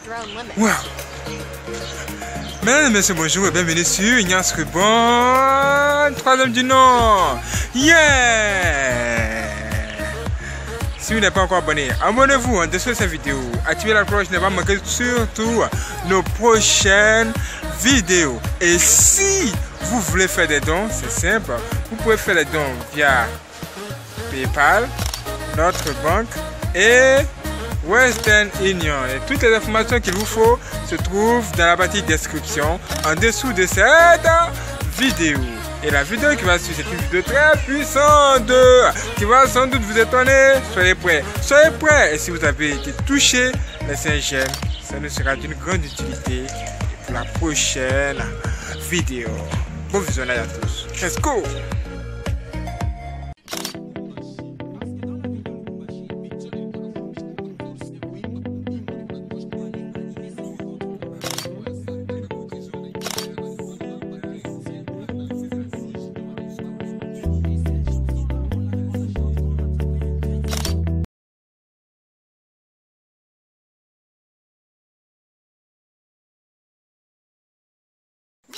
Wow. Mesdames et messieurs, bonjour et bienvenue sur Ignace Ruban, troisième du nom. Yeah! Si vous n'êtes pas encore abonné, abonnez-vous en dessous de cette vidéo. Activez la cloche, ne pas manquer surtout nos prochaines vidéos. Et si vous voulez faire des dons, c'est simple. Vous pouvez faire des dons via PayPal, notre banque et Western Union. Et toutes les informations qu'il vous faut se trouvent dans la partie description en dessous de cette vidéo. Et la vidéo qui va suivre, c'est une vidéo très puissante qui va sans doute vous étonner. Soyez prêts, soyez prêts. Et si vous avez été touché, laissez un j'aime. Ça nous sera d'une grande utilité pour la prochaine vidéo. Bon visionnage à tous. Let's go!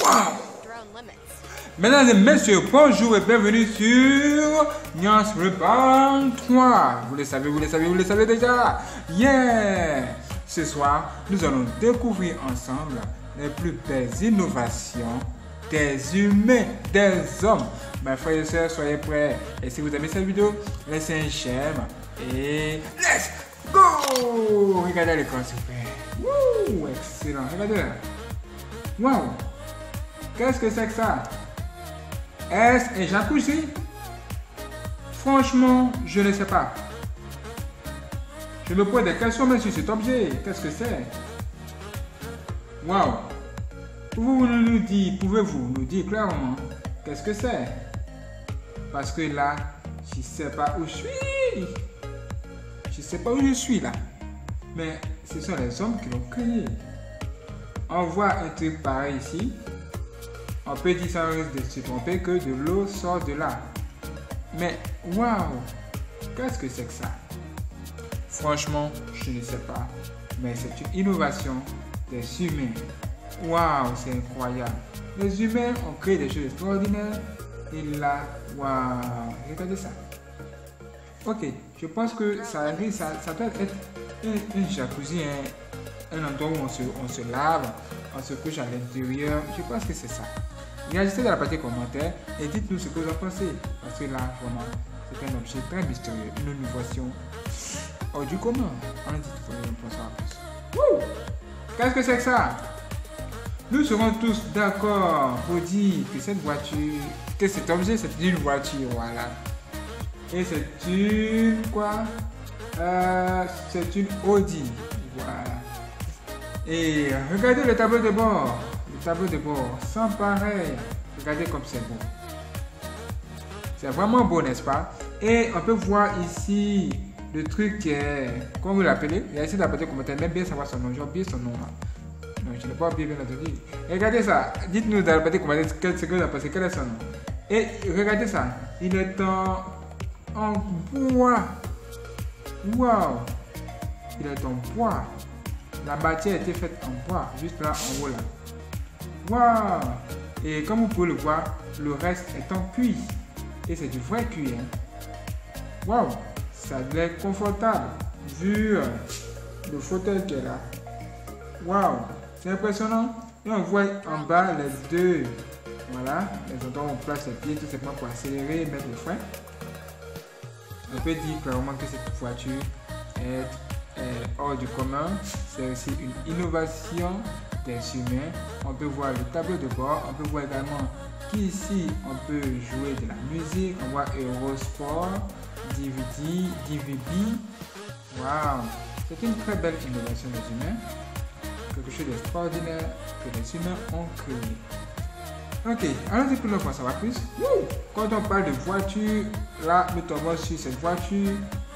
Wow. Mesdames et messieurs, bonjour et bienvenue sur Ignace Ruban 3. Vous le savez déjà. Yeah! Ce soir, nous allons découvrir ensemble les plus belles innovations des humains, des hommes. Mes frères et sœurs, soyez prêts. Et si vous aimez cette vidéo, laissez un j'aime et let's go! Regardez l'écran, s'il vous plaît. Wouh! Excellent. Regardez là. Wow! Qu'est-ce que c'est que ça? Est-ce un jacuzzi? Franchement, je ne sais pas. Je me pose des questions même sur cet objet. Qu'est-ce que c'est? Waouh! Pouvez-vous nous dire clairement qu'est-ce que c'est? Parce que là, je ne sais pas où je suis. Je ne sais pas où je suis là. Mais ce sont les hommes qui l'ont créé. On voit un truc pareil ici. On peut dire sans risque de se tromper que de l'eau sort de là. Mais waouh! Qu'est-ce que c'est que ça? Franchement, je ne sais pas. Mais c'est une innovation des humains. Waouh, c'est incroyable. Les humains ont créé des choses extraordinaires. Et là, waouh! Regardez ça. Ok, je pense que ça doit être un jacuzzi, un endroit où on se lave, on se couche à l'intérieur. Je pense que c'est ça. Réagissez dans la partie commentaire et dites-nous ce que vous en pensez. Parce que là, vraiment, c'est un objet très mystérieux, une innovation hors du commun. On dit qu'il faut en penser en plus. Qu'est-ce que c'est que ça? Nous serons tous d'accord pour dire que cette voiture, que cet objet, c'est une voiture, voilà. Et c'est une quoi? C'est une Audi, voilà. Et regardez le tableau de bord. Le tableau de bord, sans pareil. Regardez comme c'est beau. C'est vraiment beau, n'est-ce pas? Et on peut voir ici le truc qui est, comment vous l'appelez? Il y a ici dans la partie commentaire, même bien savoir son nom. J'ai oublié son nom là. Non, je n'ai pas oublié, bien entendu. Regardez ça. Dites-nous dans la partie commentaire ce que vous en pensez. Quel est son nom? Et regardez ça. Il est en bois. Waouh! Il est en bois. La matière a été faite en bois, juste là en haut là. Waouh! Et comme vous pouvez le voir, le reste est en cuir. Et c'est du vrai cuir. Waouh! Ça a l'air confortable vu le fauteuil qui est là. Waouh! C'est impressionnant. Et on voit en bas les deux. Voilà, les endroits où on place les pieds tout simplement pour accélérer et mettre le frein. On peut dire clairement que cette voiture est hors du commun. C'est aussi une innovation des humains. On peut voir le tableau de bord. On peut voir également qu'ici on peut jouer de la musique. On voit Eurosport, DVD. Waouh! C'est une très belle innovation des humains. Quelque chose d'extraordinaire que les humains ont créé. Ok, allons-y pour nous en savoir plus. Quand on parle de voiture, là nous tombons sur cette voiture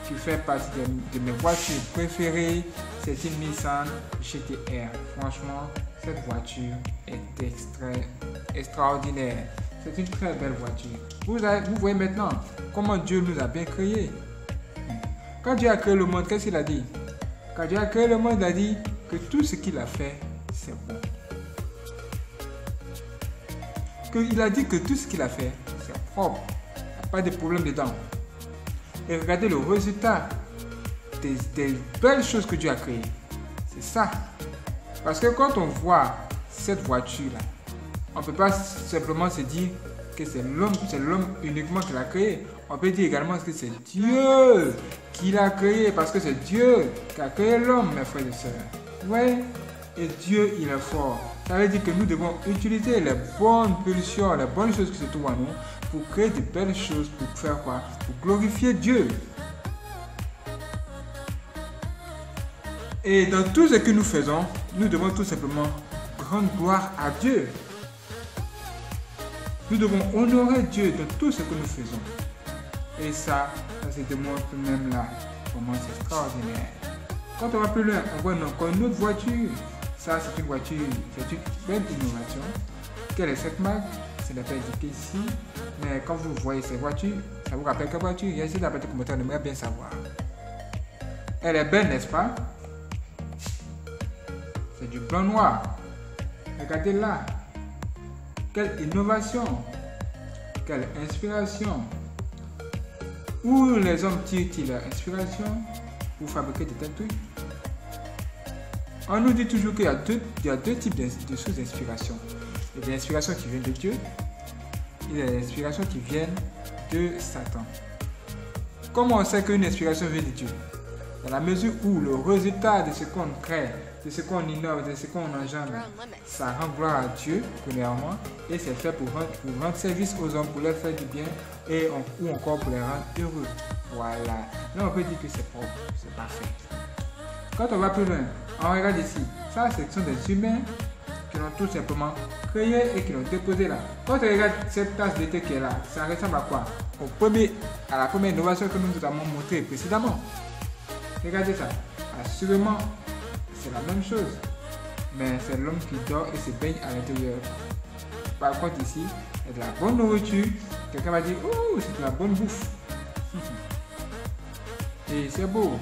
qui fait partie de mes voitures préférées. C'est une Nissan GT-R. Franchement, cette voiture est extraordinaire. C'est une très belle voiture. Vous voyez maintenant comment Dieu nous a bien créés. Quand Dieu a créé le monde, qu'est-ce qu'il a dit? Quand Dieu a créé le monde, il a dit que tout ce qu'il a fait, c'est bon. Il a dit que tout ce qu'il a fait, c'est propre. Il n'y a pas de problème dedans. Et regardez le résultat des belles choses que Dieu a créées. C'est ça. Parce que quand on voit cette voiture-là, on ne peut pas simplement se dire que c'est l'homme uniquement qui l'a créé. On peut dire également que c'est Dieu qui l'a créé, parce que c'est Dieu qui a créé l'homme, mes frères et sœurs. Oui, et Dieu, il est fort. Ça veut dire que nous devons utiliser les bonnes pulsions, les bonnes choses qui se trouvent en nous, pour créer de belles choses, pour faire quoi? Pour glorifier Dieu. Et dans tout ce que nous faisons, nous devons tout simplement rendre gloire à Dieu. Nous devons honorer Dieu dans tout ce que nous faisons. Et ça se démontre même là. Comment c'est extraordinaire. Quand on va plus loin, on voit encore une autre voiture. Ça, c'est une voiture, c'est une belle innovation. Quelle est cette marque? Ce n'est pas indiqué ici. Mais quand vous voyez cette voiture, ça vous rappelle quelle voiture? Il y a ici dans le commentaire, on aimerait bien savoir. Elle est belle, n'est-ce pas? C'est du blanc noir. Regardez là. Quelle innovation. Quelle inspiration. Où les hommes tirent-ils leur inspiration pour fabriquer de tels trucs? On nous dit toujours qu'il y a deux types de sources d'inspiration. Il y a des inspirations qui viennent de Dieu. Il y a des inspirations qui viennent de Satan. Comment on sait qu'une inspiration vient de Dieu? Dans la mesure où le résultat de ce qu'on crée, de ce qu'on innove, de ce qu'on engendre, ça rend gloire à Dieu, premièrement, et c'est fait pour rendre service aux hommes, pour leur faire du bien, ou encore pour les rendre heureux. Voilà. Là, on peut dire que c'est propre, c'est parfait. Quand on va plus loin, on regarde ici. Ça, ce sont des humains qui l'ont tout simplement créé et qui l'ont déposé là. Quand on regarde cette tasse de thé qui est là, ça ressemble à quoi? À la première innovation que nous avons montrée précédemment. Regardez ça. Assurément, c'est la même chose. Mais c'est l'homme qui dort et se baigne à l'intérieur. Par contre ici, il y a de la bonne nourriture. Quelqu'un va dire, oh, c'est de la bonne bouffe. Et c'est beau.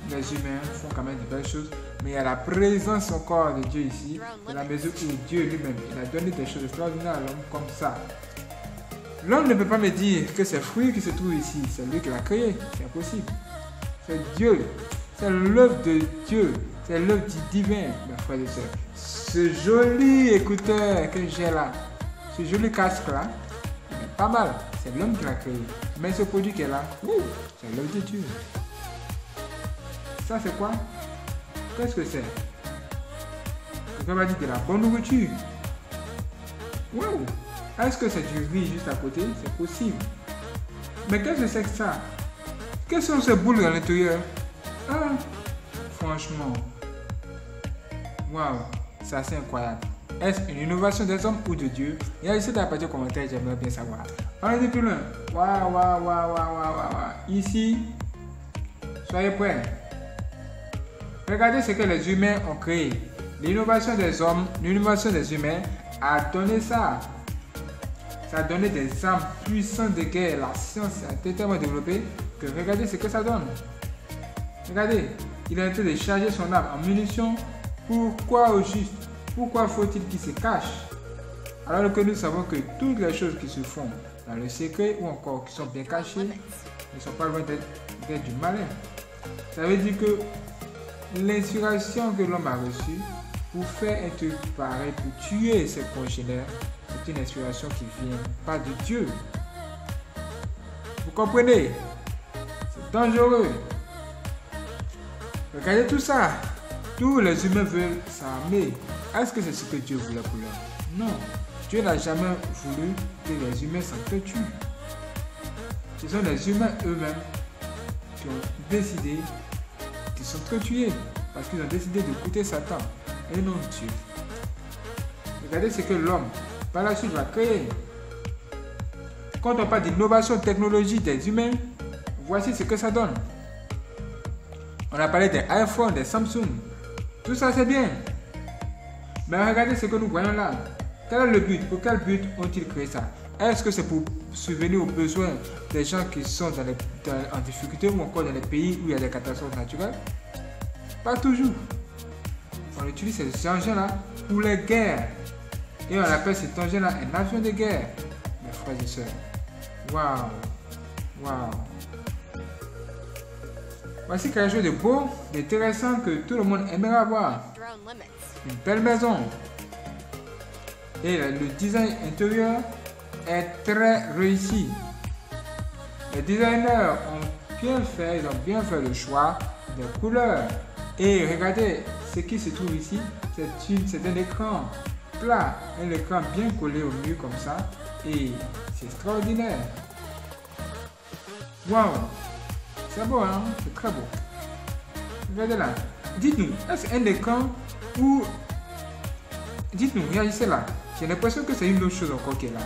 Les humains font quand même de belles choses. Mais il y a la présence encore de Dieu ici. Dans la mesure où Dieu lui-même, il a donné des choses extraordinaires à l'homme comme ça. L'homme ne peut pas me dire que ces fruits qui se trouvent ici, c'est lui qui l'a créé. C'est impossible. C'est Dieu. C'est l'œuvre de Dieu. C'est l'œuvre du divin, mes frères et sœurs. Ce joli écouteur que j'ai là, ce joli casque là, il est pas mal. C'est l'homme qui l'a créé. Mais ce produit qui est là, c'est l'œuvre de Dieu. Ça c'est quoi? Qu'est-ce que c'est? Quelqu'un va dire de la bonne nourriture. Wow! Est-ce que c'est du riz juste à côté? C'est possible. Mais qu'est-ce que c'est que ça? Quelles sont ces boules à l'intérieur? Ah, franchement. Waouh, c'est assez incroyable. Est-ce une innovation des hommes ou de Dieu? Il y a ici dans la partie commentaire, j'aimerais bien savoir. On est plus loin. Waouh. Ici, soyez prêts. Regardez ce que les humains ont créé. L'innovation des hommes, l'innovation des humains a donné ça. Ça a donné des armes puissantes de guerre. La science a été tellement développée que regardez ce que ça donne. Regardez, il est en train de charger son arme en munitions. Pourquoi au juste? Pourquoi faut-il qu'il se cache? Alors que nous savons que toutes les choses qui se font dans le secret ou encore qui sont bien cachées ne sont pas loin d'être du malin. Ça veut dire que l'inspiration que l'homme a reçue pour faire un truc pareil, pour tuer ses congénères, c'est une inspiration qui vient pas de Dieu. Vous comprenez? C'est dangereux. Regardez tout ça. Tous les humains veulent s'armer. Est-ce que c'est ce que Dieu voulait pour eux? Non. Dieu n'a jamais voulu que les humains s'entretuent. Ce sont les humains eux-mêmes qui ont décidé de s'entretuer parce qu'ils ont décidé d'écouter Satan et non Dieu. Regardez ce que l'homme, par la suite, va créer. Quand on parle d'innovation technologique des humains, voici ce que ça donne. On a parlé des iPhones, des Samsung. Tout ça, c'est bien. Mais regardez ce que nous voyons là. Quel est le but? Pour quel but ont-ils créé ça? Est-ce que c'est pour subvenir aux besoins des gens qui sont en difficulté ou encore dans les pays où il y a des catastrophes naturelles? Pas toujours. utilise ces engins-là pour les guerres. Et on appelle cet engin-là un avion de guerre, mes frères et sœurs. Waouh! Waouh! Voici quelque chose de beau, d'intéressant que tout le monde aimerait avoir. Une belle maison. Et le design intérieur est très réussi. Les designers ont bien fait, ils ont bien fait le choix des couleurs. Et regardez, ce qui se trouve ici, c'est un écran plat, un écran bien collé au mur comme ça. Et c'est extraordinaire. Waouh! C'est beau, hein? C'est très beau. Regardez là. Dites-nous, est-ce un écran ou... Dites-nous, réagissez là. J'ai l'impression que c'est une autre chose encore qui est là.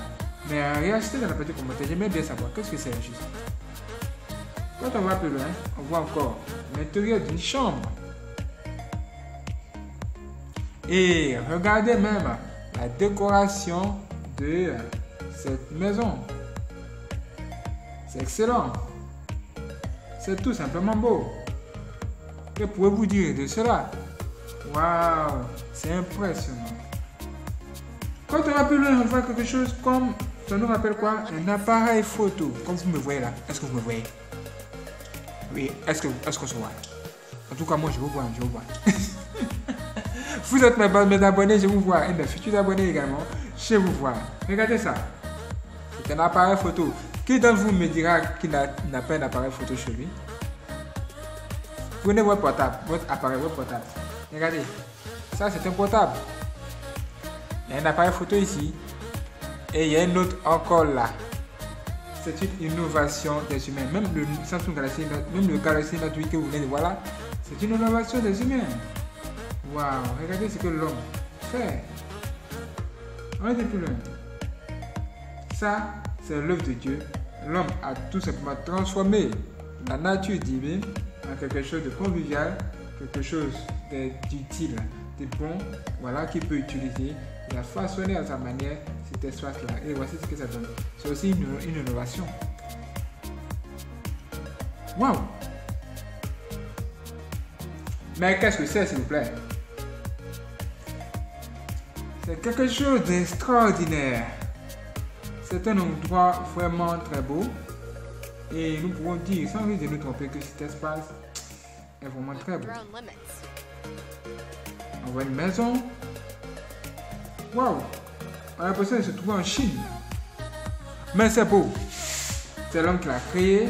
Mais réagissez dans la petite commentaire. J'aimerais bien savoir qu'est-ce que c'est juste. Quand on va plus loin, on voit encore l'intérieur d'une chambre. Et regardez même la décoration de cette maison. C'est excellent. C'est tout simplement beau. Que pouvez-vous dire de cela? Waouh, c'est impressionnant. Quand on va plus loin, on voit quelque chose comme, ça nous rappelle quoi? Un appareil photo. Comme vous me voyez là. Est-ce que vous me voyez? Oui, est-ce qu'on se voit? En tout cas, moi je vous vois, je vous vois. Vous êtes mes abonnés, je vous vois. Et mes futurs abonnés également, je vous vois. Regardez ça. C'est un appareil photo. Qui d'entre vous me dira qu'il n'a pas un appareil photo chez lui? Prenez votre portable, votre appareil, votre portable. Regardez, ça c'est un portable. Il y a un appareil photo ici. Et il y a un autre encore là. C'est une innovation des humains. Même le Samsung Galaxy, même le Galaxy Note 8 que vous venez de voir là, c'est une innovation des humains. Waouh, regardez ce que l'homme fait. On est plus loin. Ça, c'est l'œuvre de Dieu. L'homme a tout simplement transformé la nature divine en quelque chose de convivial, quelque chose d'utile, de bon, voilà, qu'il peut utiliser. Il a façonné à sa manière cet espace-là. Et voici ce que ça donne. C'est aussi une innovation. Waouh! Mais qu'est-ce que c'est, s'il vous plaît? C'est quelque chose d'extraordinaire. C'est un endroit vraiment très beau. Et nous pouvons dire, sans risque de nous tromper, que cet espace est vraiment très beau. On voit une maison. Waouh! On a l'impression de se trouver en Chine. Mais c'est beau. C'est l'homme qui l'a créé.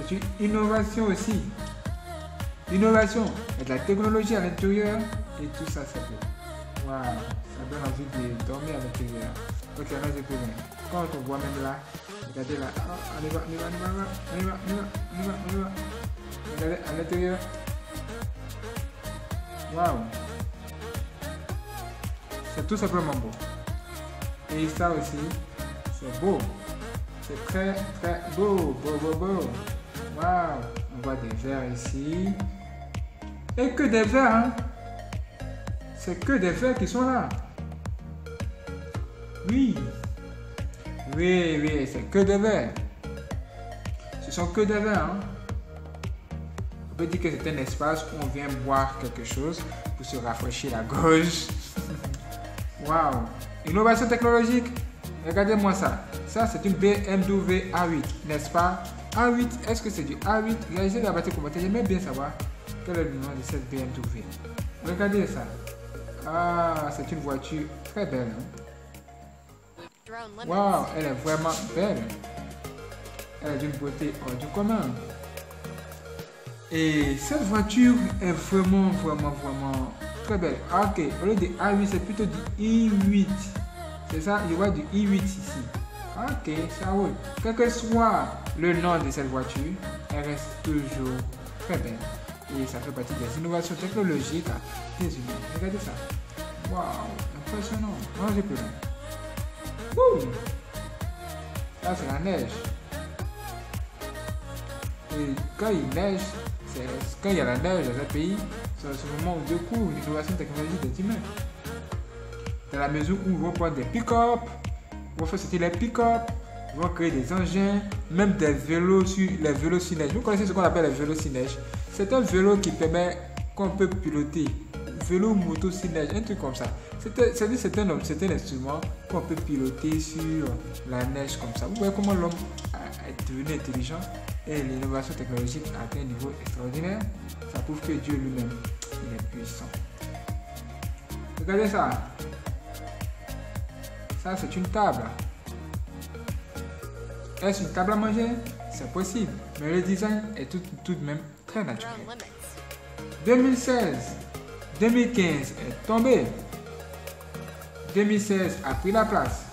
C'est une innovation aussi. L'innovation et de la technologie à l'intérieur. Et tout ça, c'est beau. Waouh! Ça donne envie de dormir à l'intérieur. Ok, là, j'ai plus loin. Quand on voit même là, regardez là. Oh, on y va. Regardez à l'intérieur. Waouh! C'est tout simplement beau. Et ça aussi, c'est beau. C'est très très beau. Waouh! On voit des verres ici. Et que des verres, hein? C'est que des verres qui sont là. Oui, c'est que des verres. Ce sont que des verres, hein? On peut dire que c'est un espace où on vient boire quelque chose pour se rafraîchir la gorge. Waouh! Innovation technologique. Regardez-moi ça. Ça, c'est une BMW A8, n'est-ce pas? A8, est-ce que c'est du A8? Réagissez dans la partie commentaire. J'aimerais bien savoir quel est le nom de cette BMW. Regardez ça. Ah, c'est une voiture très belle. Hein? Waouh, elle est vraiment belle. Elle est d'une beauté hors du commun. Et cette voiture est vraiment très belle. Ok, au lieu de A8, c'est plutôt du i8. C'est ça, je vois du i8 ici. Ok, ça roule. Quel que soit le nom de cette voiture, elle reste toujours très belle. Et ça fait partie des innovations technologiques des humains. Regardez ça. Waouh, impressionnant. Non, j'ai plus loin. Ouh. Là, c'est la neige. Et quand il neige, quand il y a la neige dans un pays, c'est ce moment où on découvre l'innovation technologique des humains. Dans la mesure où ils vont prendre des pick-up, ils vont faire sortir les pick-up, ils vont créer des engins, même des vélos les vélos sur neige. Vous connaissez ce qu'on appelle les vélos sur neige? C'est un vélo qui permet qu'on peut piloter vélo moto sur neige, un truc comme ça. C'est un instrument qu'on peut piloter sur la neige comme ça. Vous voyez comment l'homme est devenu intelligent et l'innovation technologique a atteint un niveau extraordinaire. Ça prouve que Dieu lui-même, il est puissant. Regardez ça. Ça, c'est une table. Est-ce une table à manger? C'est possible, mais le design est tout de même très naturel. 2016, 2015 est tombé. 2016 a pris la place.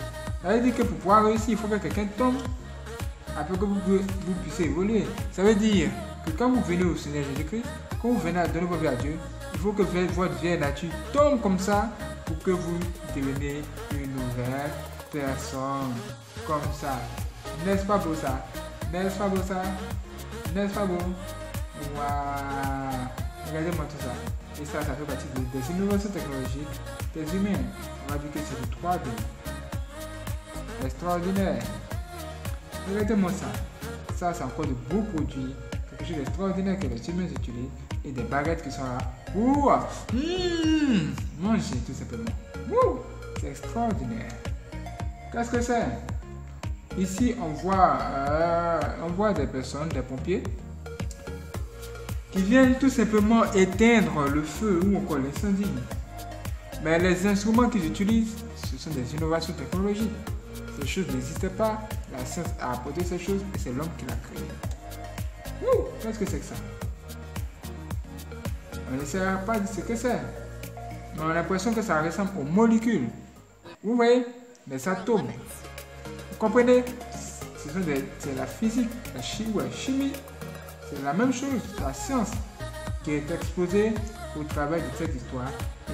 Ça veut dire que pour pouvoir réussir, il faut que quelqu'un tombe afin que vous puissiez évoluer. Ça veut dire que quand vous venez au Seigneur Jésus-Christ, quand vous venez à donner votre vie à Dieu, il faut que votre vieille nature tombe comme ça pour que vous deveniez une nouvelle personne. Comme ça. N'est-ce pas beau ça? N'est-ce pas beau ça? N'est-ce pas beau? Waouh! Regardez-moi tout ça. Et ça fait partie des innovations technologiques des humains. On va dire que c'est du 3D. Extraordinaire. Regardez-moi ça. Ça, c'est encore de beaux produits. Quelque chose d'extraordinaire que les humains utilisent. Et des baguettes qui sont là. Ouh! Mangez tout simplement. Ouh! C'est extraordinaire. Qu'est-ce que c'est? Ici, on voit des personnes, des pompiers, qui viennent tout simplement éteindre le feu ou encore l'incendie. Mais les instruments qu'ils utilisent, ce sont des innovations technologiques. Ces choses n'existaient pas. La science a apporté ces choses et c'est l'homme qui l'a créé. Ouh, qu'est-ce que c'est que ça? On ne sait pas de ce que c'est. Mais on a l'impression que ça ressemble aux molécules. Vous voyez? Des atomes. Vous comprenez? C'est la physique, la chimie. C'est la même chose, la science qui est exposée au travers de cette histoire.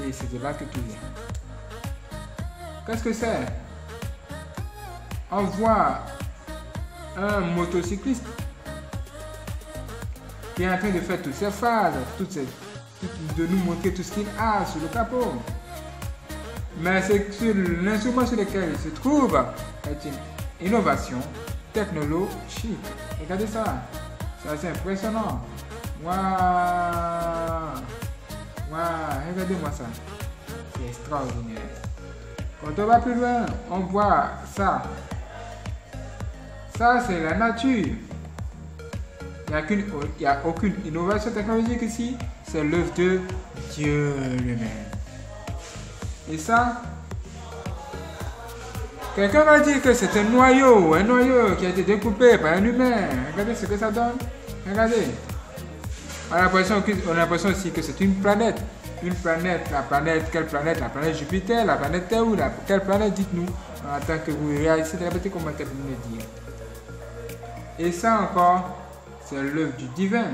Et c'est de là que tout vient. Qu'est-ce que c'est? On voit un motocycliste qui est en train de faire toutes ces phases, de nous montrer tout ce qu'il a sur le capot. Mais c'est sur l'instrument sur lequel il se trouve est une innovation technologique. Regardez ça. C'est assez impressionnant. Waouh! Waouh! Regardez-moi ça. C'est extraordinaire. Quand on va plus loin, on voit ça. Ça, c'est la nature. Il n'y a aucune innovation technologique ici. C'est l'œuvre de Dieu lui-même. Et ça, quelqu'un va dire que c'est un noyau qui a été découpé par un humain. Regardez ce que ça donne. Regardez. On a l'impression aussi que c'est une planète. Une planète, quelle planète? La planète Jupiter, la planète Terre ou quelle planète? Dites-nous. En attendant que vous réagissez dans les petits commentaires pour nous le dire. Et ça encore, c'est l'œuvre du divin.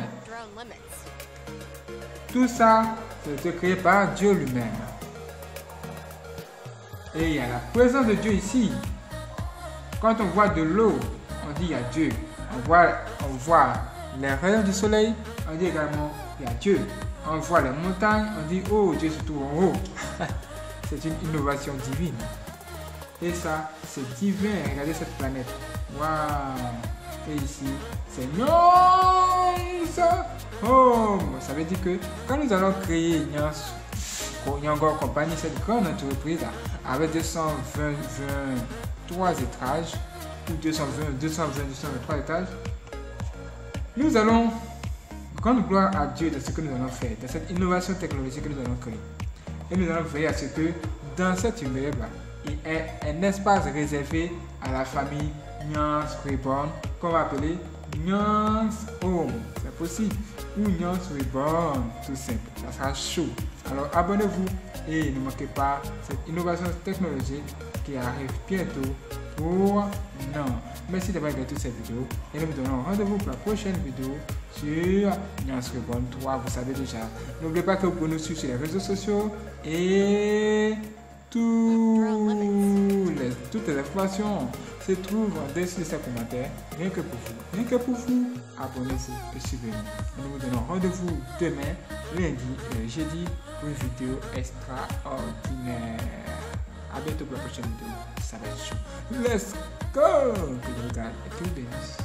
Tout ça, c'est créé par Dieu lui-même. Et il y a la présence de Dieu ici. Quand on voit de l'eau, on dit il y a Dieu. On voit les rayons du soleil, on dit également il y a Dieu. On voit les montagnes, on dit oh Dieu se trouve en haut. C'est une innovation divine. Et ça, c'est divin. Regardez cette planète. Waouh! Et ici, c'est Nyans Home. Ça veut dire que quand nous allons créer Nyangor Company, cette grande entreprise avec 223 étages ou 223 étages, nous allons rendre gloire à Dieu de ce que nous allons faire, de cette innovation technologique que nous allons créer. Et nous allons veiller à ce que dans cet immeuble, il y ait un espace réservé à la famille Nyans Reborn, qu'on va appeler Nyans Home. C'est possible. Ou Nyans Reborn, tout simple. Ça sera chaud. Alors abonnez-vous et ne manquez pas cette innovation technologique qui arrive bientôt pour nous. Merci d'avoir regardé toute cette vidéo et nous vous donnons rendez-vous pour la prochaine vidéo sur Nyans Reborn 3. Vous savez déjà. N'oubliez pas que vous pouvez nous suivre sur les réseaux sociaux et toutes les informations se trouvent en dessous de ces commentaires. Rien que pour vous. Rien que pour vous. Abonnez-vous et suivez-nous. Nous vous donnons rendez-vous demain, lundi et jeudi pour une vidéo extraordinaire. A bientôt pour la prochaine vidéo. Ça va être chaud. Let's go! Que Dieu vous garde et que vous bénisse.